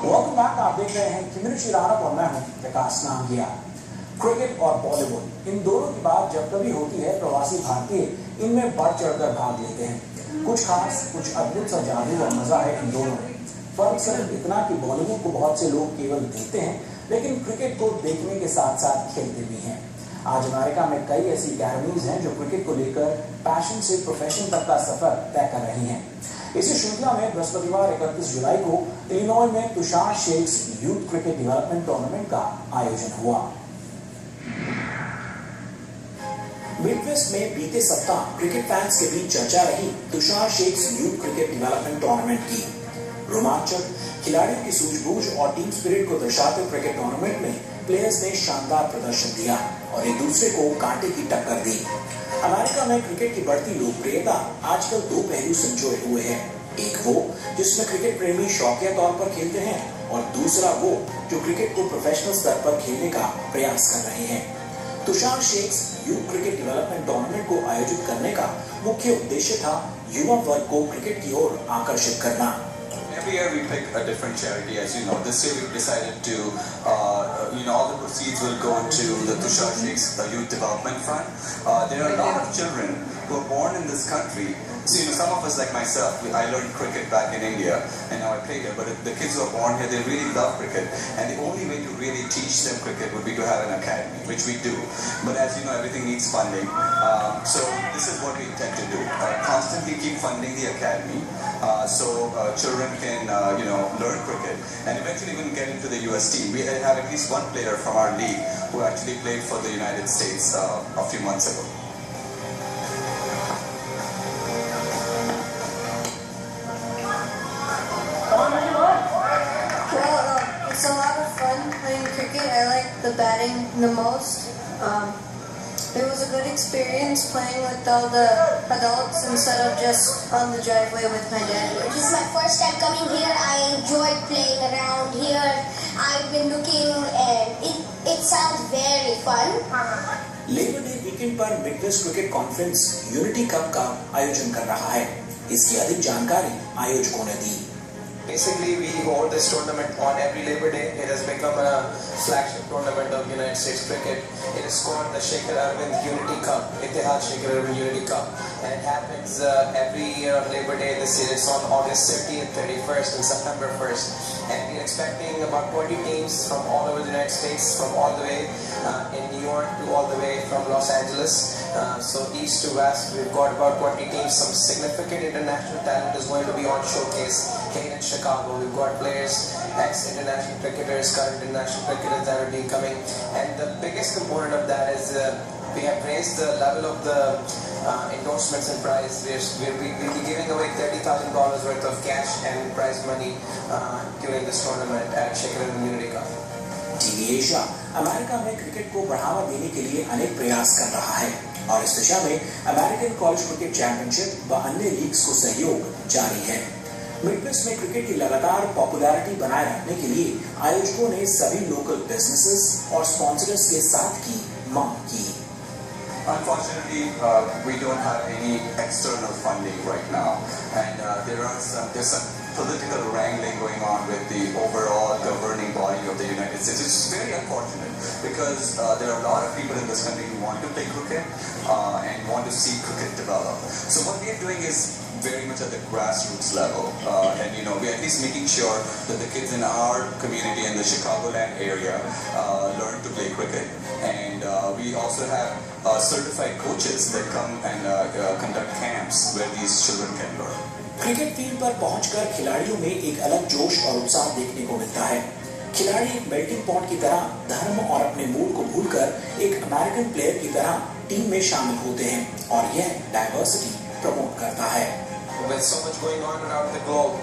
Welcome back. आप देख रहे हैं कम्युनिटी राउंडअप और मैं हूं विकास नामगिया। क्रिकेट और बॉलीवुड इन दोनों की बात जब कभी होती है, प्रवासी भारतीय इनमें बढ़ चढ़कर भाग लेते हैं। कुछ खास, कुछ अद्भुत सा जादू और मजा है इन दोनों में। फर्क सिर्फ इतना कि बॉलीवुड को बहुत से लोग केवल देखते हैं, लेकिन क्रिकेट को देखने के साथ साथ खेलते भी हैं। आज अमेरिका में कई ऐसी अकेडमीज हैं जो क्रिकेट को लेकर पैशन से प्रोफेशन तक का सफर तय कर रही हैं। इसी श्रृंखला में बृहस्पतिवार 31 जुलाई को इलिनॉय में Tushar shakes youth cricket development tournament का आयोजन हुआ। मिडवेस्ट में बीते सप्ताह क्रिकेट फैंस के बीच चर्चा रही Tushar shakes youth cricket development tournament की। रोमांचक, खिलाड़ियों की सूझबूझ और टीम स्पिरिट को दर्शाते क्रिकेट टूर्नामेंट में प्लेयर्स ने शानदार प्रदर्शन दिया और एक दूसरे को कांटे की टक्कर दी। अमेरिका में क्रिकेट की बढ़ती लोकप्रियता आजकल दो पहलू संजोए हुए हैं। एक वो जिसमें क्रिकेट प्रेमी शौकिया तौर पर खेलते हैं और दूसरा वो जो क्रिकेट को प्रोफेशनल स्तर पर खेलने का प्रयास कर रहे हैं। Tushar shakes youth cricket development tournament को आयोजित करने का मुख्य उद्देश्य था युवा वर्ग को क्रिकेट की ओर आकर्षित करना। Every year we pick a different charity, as you know. This year we've decided to, all the proceeds will go to the Tushar Sheikh's Youth Development Fund. There are a lot of children who are born in this country. So, some of us, like myself, I learned cricket back in India, and now I play here. But the kids who are born here, they really love cricket, and the only way to really teach them cricket would be to have an academy, which we do. But as you know, everything needs funding. So this is what we intend to do: constantly keep funding the academy, so children can, learn cricket, and eventually even get into the US team. We have at least one player from our league who actually played for the United States a few months ago. It's a lot of fun playing cricket. I like the batting the most. It was a good experience playing with all the adults instead of just on the driveway with my dad. This is my first time coming here. I enjoyed playing around here. I've been looking and it sounds very fun. Labor Day weekend पर Midwest Cricket Conference Unity Cup का आयोजन कर रहा है। इसकी अधिक जानकारी आयोजकों ने दी। Basically, we hold this tournament on every Labor Day. It has become a flagship tournament of United States cricket. It is called the Shekhar Arvind Unity Cup, Etihad Shekhar Arvind Unity Cup, and it happens every year on Labor Day. This year it's on August 30th, 31st, and September 1st. And we're expecting about 20 teams from all over the United States, from all the way in New York to all the way from Los Angeles. So east to west, we've got about 20 teams. Some significant international talent is going to be on showcase here in Chicago. We've got players, ex-international cricketers, current international cricketers that will be coming. And the biggest component of that is we have raised the level of the endorsements and prize. We'll be giving away $30,000 worth of cash and prize money during this tournament at Shekhar Community Cup. TV Asia America में cricket को बढ़ावा देने के लिए अनेक प्रयास कर रहा है और इस दिशा में अमेरिकन कॉलेज क्रिकेट चैंपियनशिप व अन्य लीग्स को सहयोग जारी है। मिडवेस्ट में क्रिकेट की लगातार पॉपुलैरिटी बनाए रखने के लिए आयोजकों ने सभी लोकल बिजनेसेस और स्पॉन्सर्स के साथ की मांग की। Unfortunately, we don't have any external funding right now, and there's some political wrangling going on with the overall governing body of the United States. It's very unfortunate because there are a lot of people in this country who want to play cricket and want to see cricket develop. So what we are doing is very much at the grassroots level, and we're at least making sure that the kids in our community in the Chicagoland area learn to play cricket, and we also have certified coaches that come and conduct camps where these children can learn. Cricket field पर पहुंचकर खिलाड़ियों में एक अलग जोश और उत्साह देखने को मिलता है। खिलाड़ी एक मेल्टिंग पॉट की तरह धर्म और अपने मूड को भूलकर एक अमेरिकन प्लेयर की तरह टीम में शामिल होते हैं और यह डाइवर्सिटी प्रमोट करता है। With so much going on around the globe,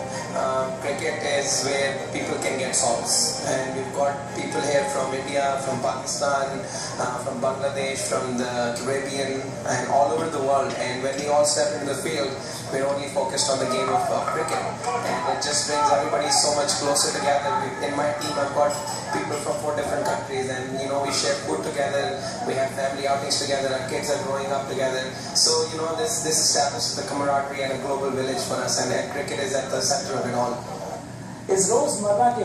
cricket is where people can get solace. And we've got people here from India, from Pakistan, from Bangladesh, from the Caribbean, and all over the world. And when we all step into the field, we're only focused on the game of cricket. And it just brings everybody so much closer together. In my team, I've got people from 4 different countries, and we share food together. We have family outings together. Our kids are growing up together. So this establishes the camaraderie and a global village for us, and cricket is at the center of it all. इस रोजमर्रा के